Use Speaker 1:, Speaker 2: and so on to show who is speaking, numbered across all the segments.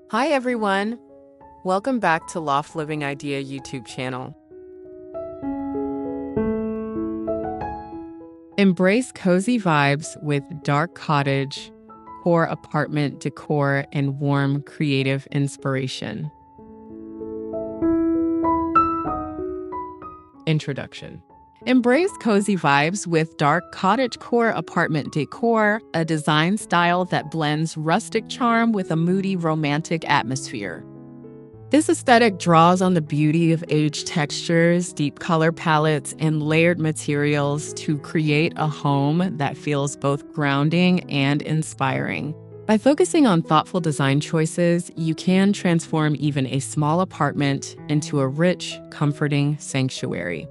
Speaker 1: Hi everyone! Welcome back to Loft Living Idea YouTube channel. Embrace cozy vibes with dark cottage, core apartment decor, and warm creative inspiration. Introduction. Embrace cozy vibes with dark cottagecore apartment decor, a design style that blends rustic charm with a moody romantic atmosphere. This aesthetic draws on the beauty of aged textures, deep color palettes, and layered materials to create a home that feels both grounding and inspiring. By focusing on thoughtful design choices, you can transform even a small apartment into a rich, comforting sanctuary.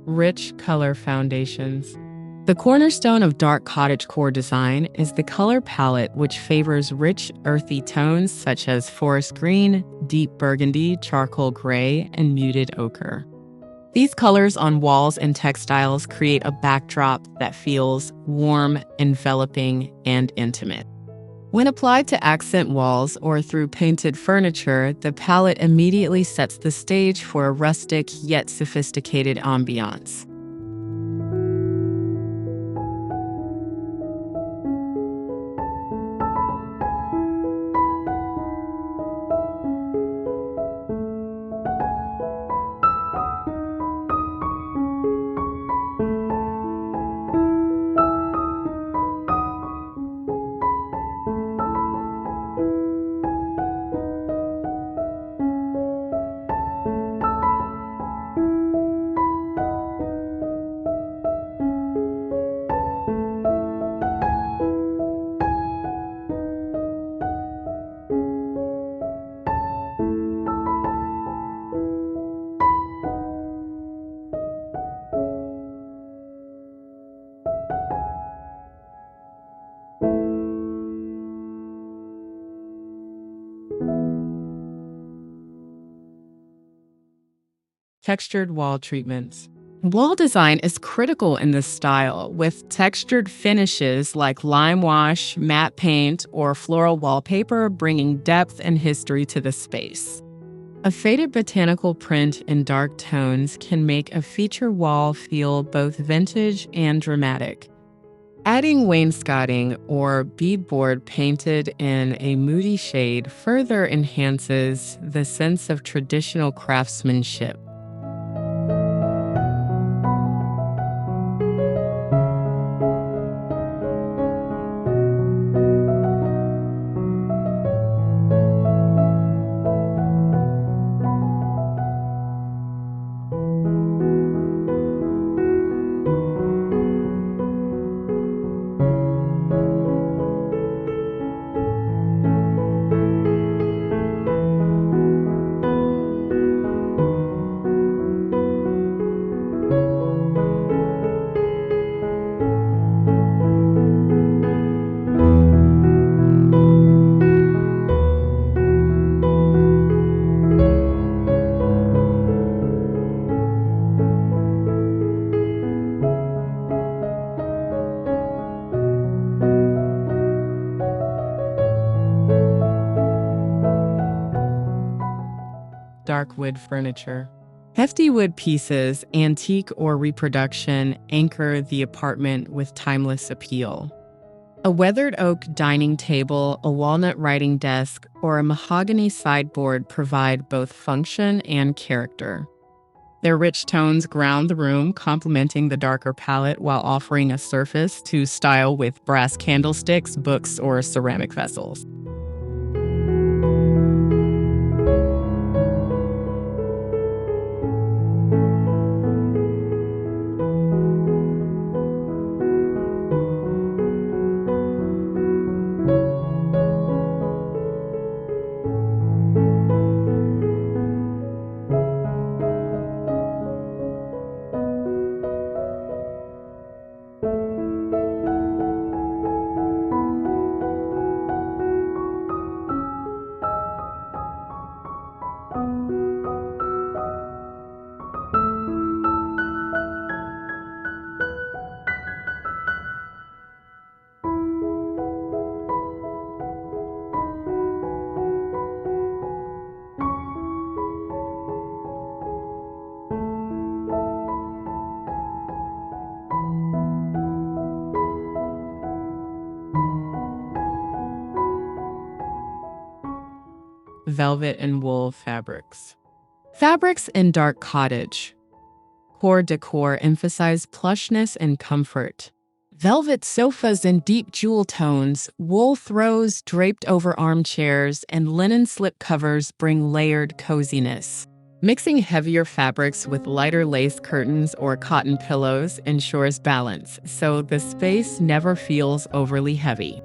Speaker 1: Rich color foundations. The cornerstone of dark cottagecore design is the color palette, which favors rich, earthy tones such as forest green, deep burgundy, charcoal gray, and muted ochre. These colors on walls and textiles create a backdrop that feels warm, enveloping, and intimate. When applied to accent walls or through painted furniture, the palette immediately sets the stage for a rustic yet sophisticated ambiance. Textured wall treatments. Wall design is critical in this style, with textured finishes like lime wash, matte paint, or floral wallpaper bringing depth and history to the space. A faded botanical print in dark tones can make a feature wall feel both vintage and dramatic. Adding wainscoting or beadboard painted in a moody shade further enhances the sense of traditional craftsmanship. Dark wood furniture. Hefty wood pieces, antique or reproduction, anchor the apartment with timeless appeal. A weathered oak dining table, a walnut writing desk, or a mahogany sideboard provide both function and character. Their rich tones ground the room, complementing the darker palette while offering a surface to style with brass candlesticks, books, or ceramic vessels. velvet and wool fabrics. Fabrics in dark cottage. Core decor emphasize plushness and comfort. Velvet sofas in deep jewel tones, wool throws draped over armchairs, and linen slipcovers bring layered coziness. Mixing heavier fabrics with lighter lace curtains or cotton pillows ensures balance, so the space never feels overly heavy.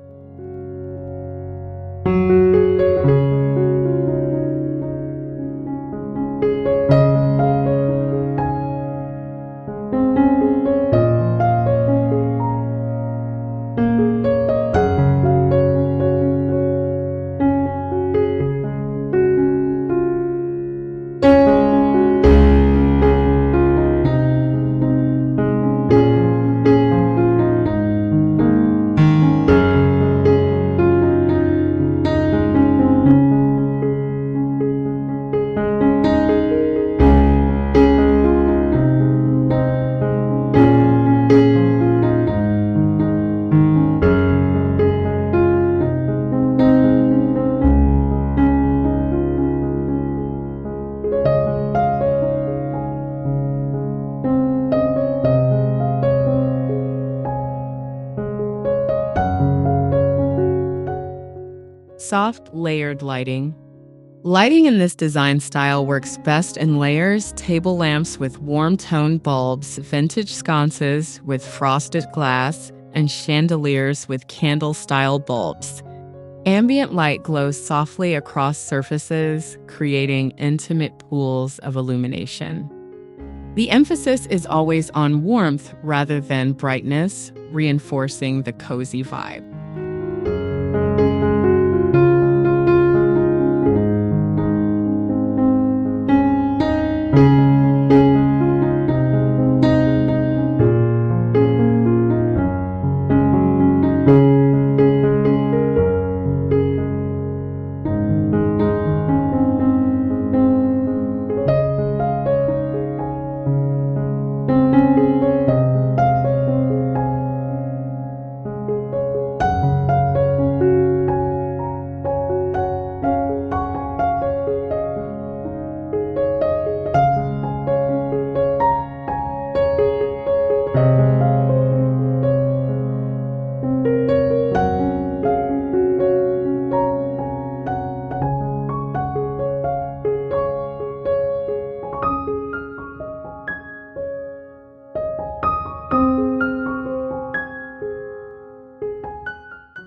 Speaker 1: Soft, layered lighting. Lighting in this design style works best in layers, table lamps with warm-toned bulbs, vintage sconces with frosted glass, and chandeliers with candle-style bulbs. Ambient light glows softly across surfaces, creating intimate pools of illumination. The emphasis is always on warmth rather than brightness, reinforcing the cozy vibe.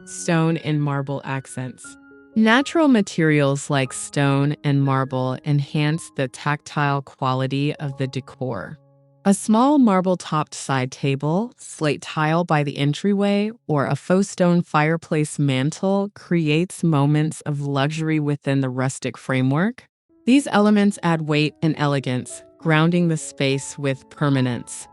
Speaker 1: Stone and marble accents. Natural materials like stone and marble enhance the tactile quality of the decor. A small marble-topped side table, slate tile by the entryway, or a faux stone fireplace mantle creates moments of luxury within the rustic framework. These elements add weight and elegance, grounding the space with permanence.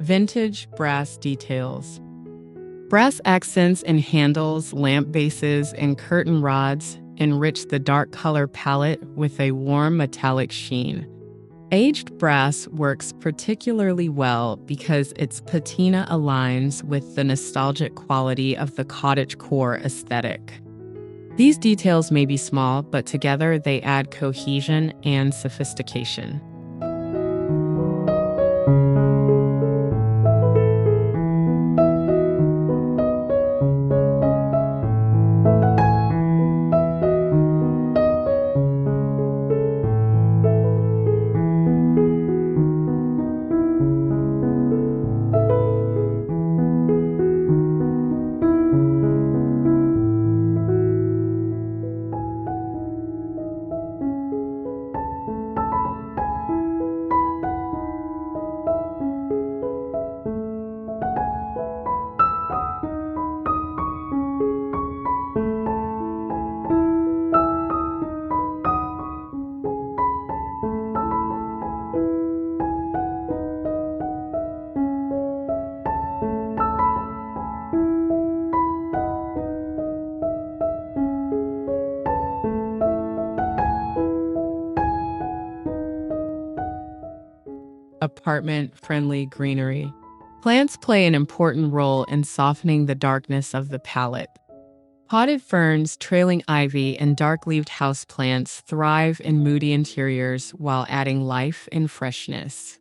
Speaker 1: Vintage brass details. Brass accents in handles, lamp bases, and curtain rods enrich the dark color palette with a warm metallic sheen. Aged brass works particularly well because its patina aligns with the nostalgic quality of the cottagecore aesthetic. These details may be small, but together they add cohesion and sophistication. apartment-friendly greenery. Plants play an important role in softening the darkness of the palette. Potted ferns, trailing ivy, and dark-leaved houseplants thrive in moody interiors while adding life and freshness.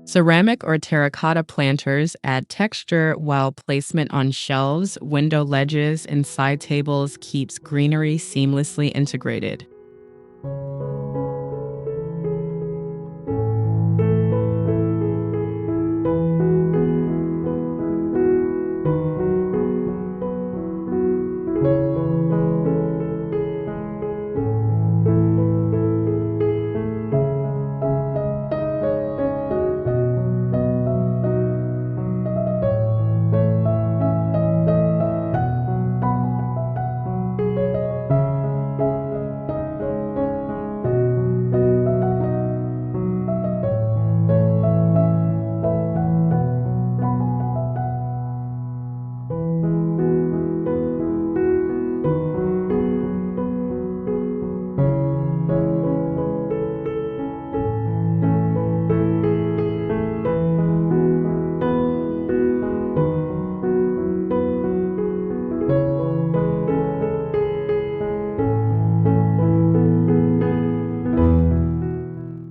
Speaker 1: Ceramic or terracotta planters add texture, while placement on shelves, window ledges, and side tables keeps greenery seamlessly integrated.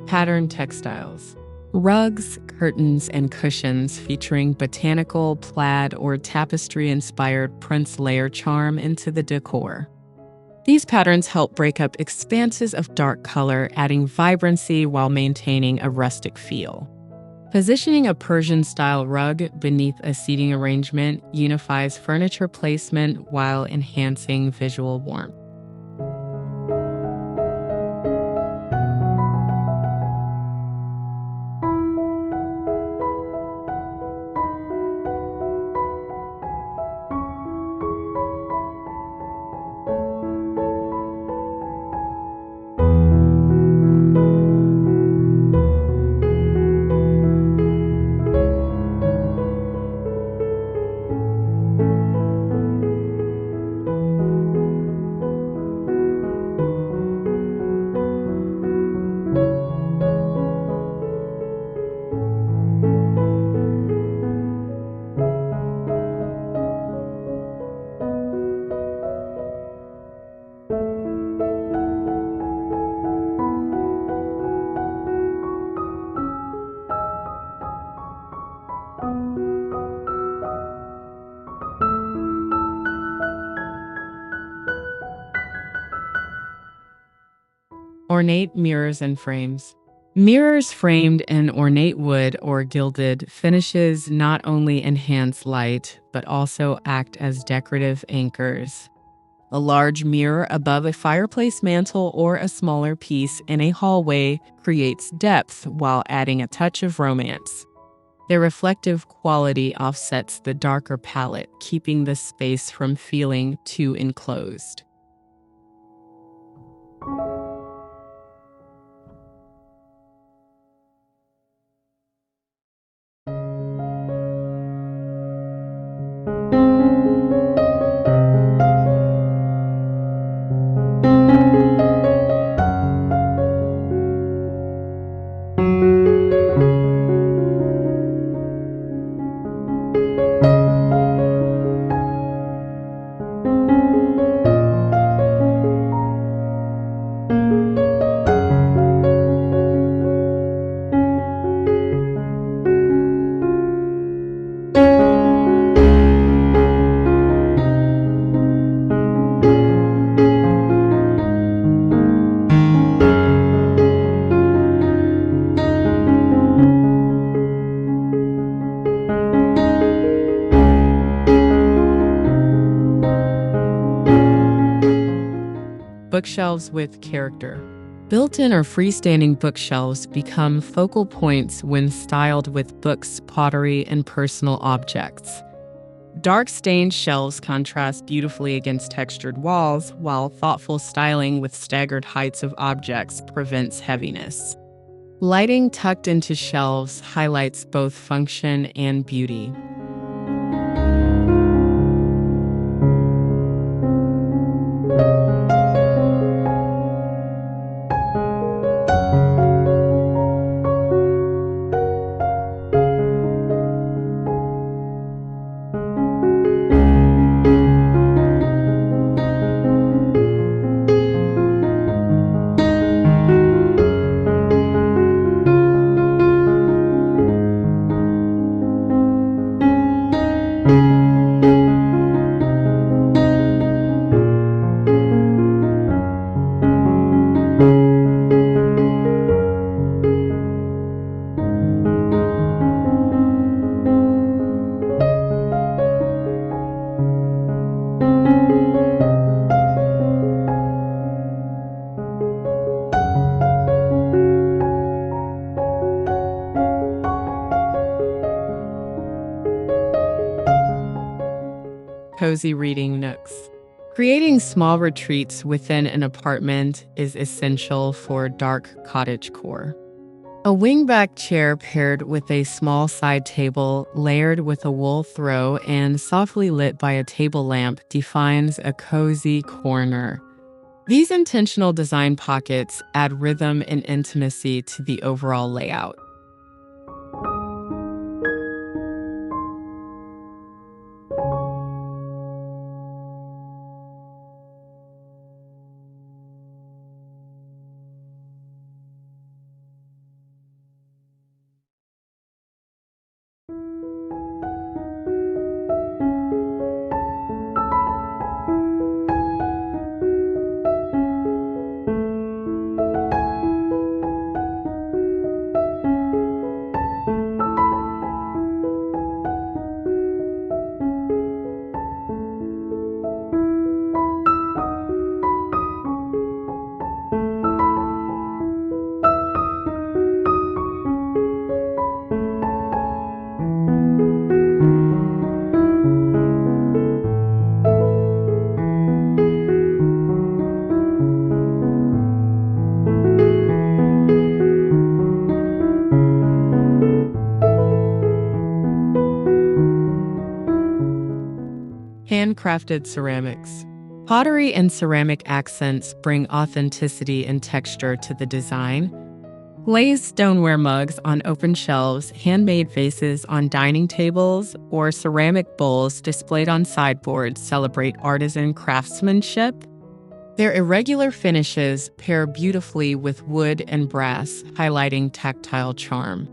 Speaker 1: Pattern textiles. Rugs, curtains, and cushions featuring botanical, plaid, or tapestry-inspired prints layer charm into the decor. These patterns help break up expanses of dark color, adding vibrancy while maintaining a rustic feel. Positioning a Persian-style rug beneath a seating arrangement unifies furniture placement while enhancing visual warmth. Ornate mirrors and frames. Mirrors framed in ornate wood or gilded finishes not only enhance light, but also act as decorative anchors. A large mirror above a fireplace mantle or a smaller piece in a hallway creates depth while adding a touch of romance. Their reflective quality offsets the darker palette, keeping the space from feeling too enclosed. Bookshelves with character. Built-in or freestanding bookshelves become focal points when styled with books, pottery, and personal objects. Dark stained shelves contrast beautifully against textured walls, while thoughtful styling with staggered heights of objects prevents heaviness. Lighting tucked into shelves highlights both function and beauty. cozy reading nooks. Creating small retreats within an apartment is essential for dark cottagecore. A wingback chair paired with a small side table layered with a wool throw and softly lit by a table lamp defines a cozy corner. These intentional design pockets add rhythm and intimacy to the overall layout. Handcrafted ceramics. Pottery and ceramic accents bring authenticity and texture to the design. Glazed stoneware mugs on open shelves, handmade vases on dining tables, or ceramic bowls displayed on sideboards celebrate artisan craftsmanship. Their irregular finishes pair beautifully with wood and brass, highlighting tactile charm.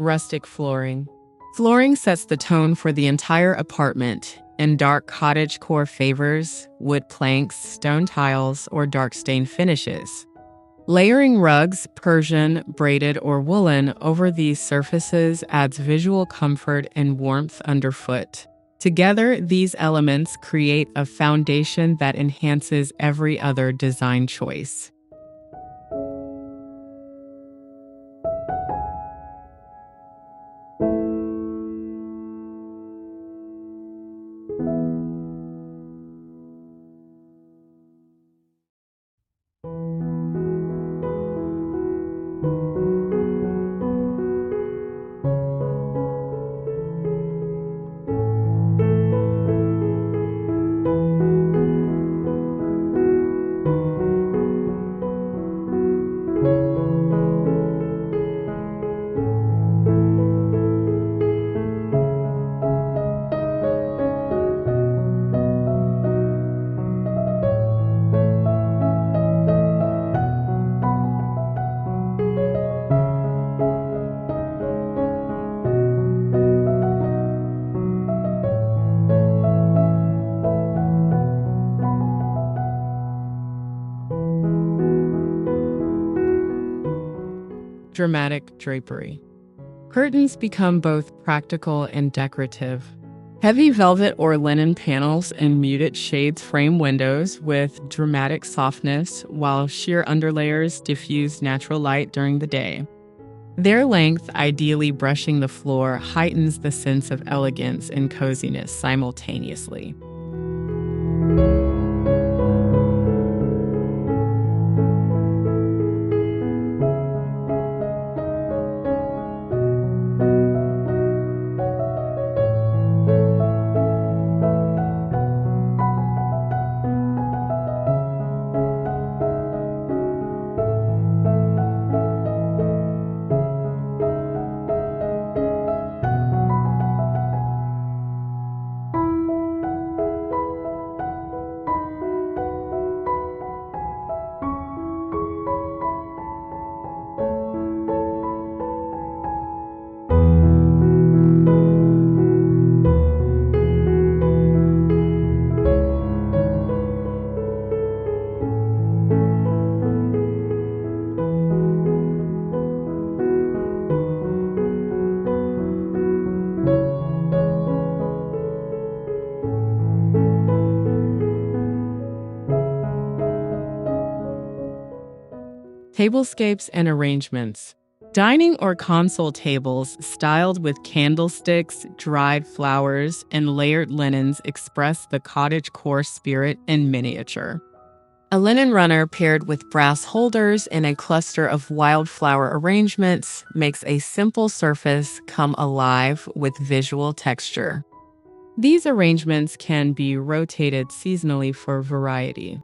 Speaker 1: Rustic flooring. Flooring sets the tone for the entire apartment, and dark cottagecore favors wood planks, stone tiles, or dark stained finishes. Layering rugs, Persian, braided, or woolen over these surfaces adds visual comfort and warmth underfoot. Together, these elements create a foundation that enhances every other design choice. Dramatic drapery. Curtains become both practical and decorative. Heavy velvet or linen panels and muted shades frame windows with dramatic softness, while sheer underlayers diffuse natural light during the day. Their length, ideally brushing the floor, heightens the sense of elegance and coziness simultaneously. Tablescapes and arrangements. Dining or console tables styled with candlesticks, dried flowers, and layered linens express the cottagecore spirit in miniature. A linen runner paired with brass holders and a cluster of wildflower arrangements makes a simple surface come alive with visual texture. These arrangements can be rotated seasonally for variety.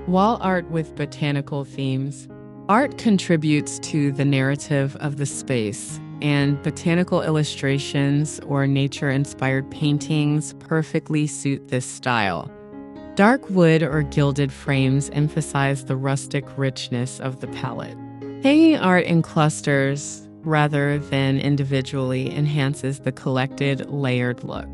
Speaker 1: Wall art with botanical themes. Art contributes to the narrative of the space, and botanical illustrations or nature-inspired paintings perfectly suit this style. Dark wood or gilded frames emphasize the rustic richness of the palette. Hanging art in clusters rather than individually enhances the collected, layered look.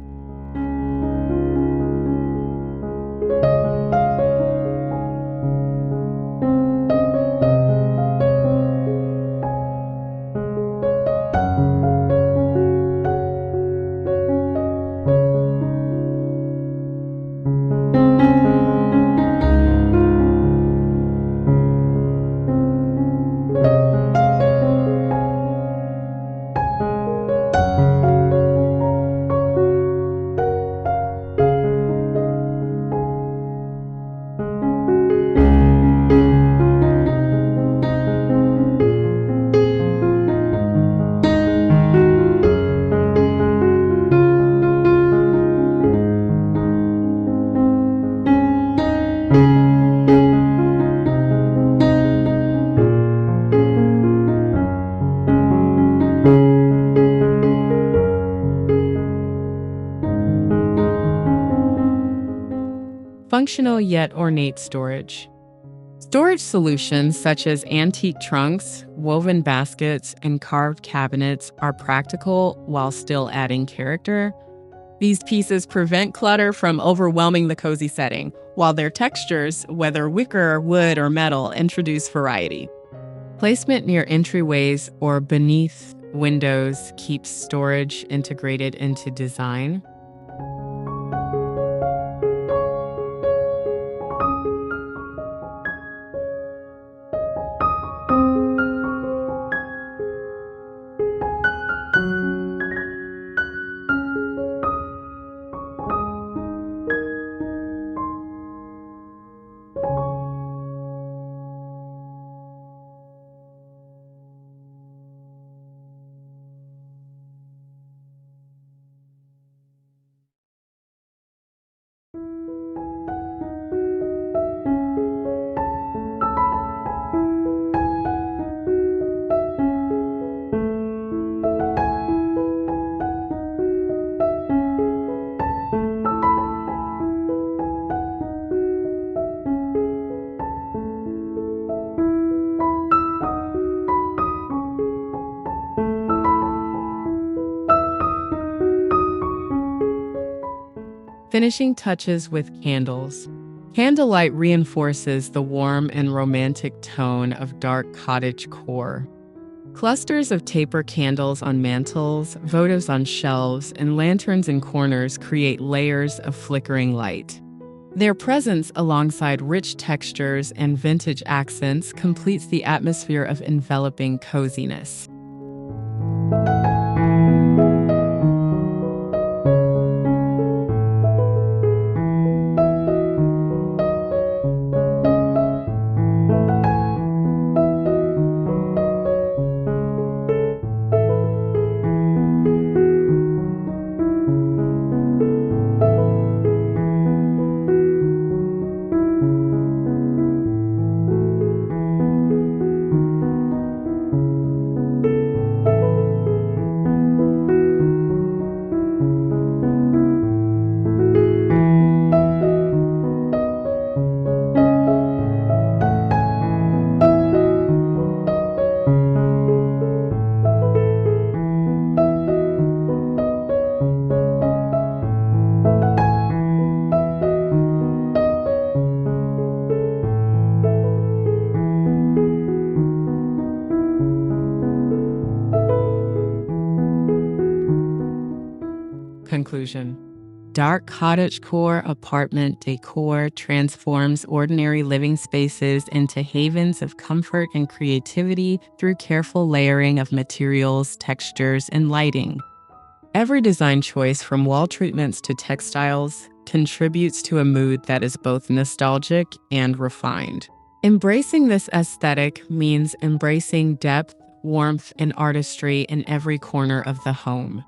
Speaker 1: Functional yet ornate storage. Storage solutions such as antique trunks, woven baskets, and carved cabinets are practical while still adding character. These pieces prevent clutter from overwhelming the cozy setting, while their textures, whether wicker, wood, or metal, introduce variety. Placement near entryways or beneath windows keeps storage integrated into design. Finishing touches with candles. Candlelight reinforces the warm and romantic tone of dark cottagecore. Clusters of taper candles on mantels, votives on shelves, and lanterns in corners create layers of flickering light. Their presence alongside rich textures and vintage accents completes the atmosphere of enveloping coziness. Conclusion. Dark cottagecore apartment decor transforms ordinary living spaces into havens of comfort and creativity through careful layering of materials, textures, and lighting. Every design choice, from wall treatments to textiles, contributes to a mood that is both nostalgic and refined. Embracing this aesthetic means embracing depth, warmth, and artistry in every corner of the home.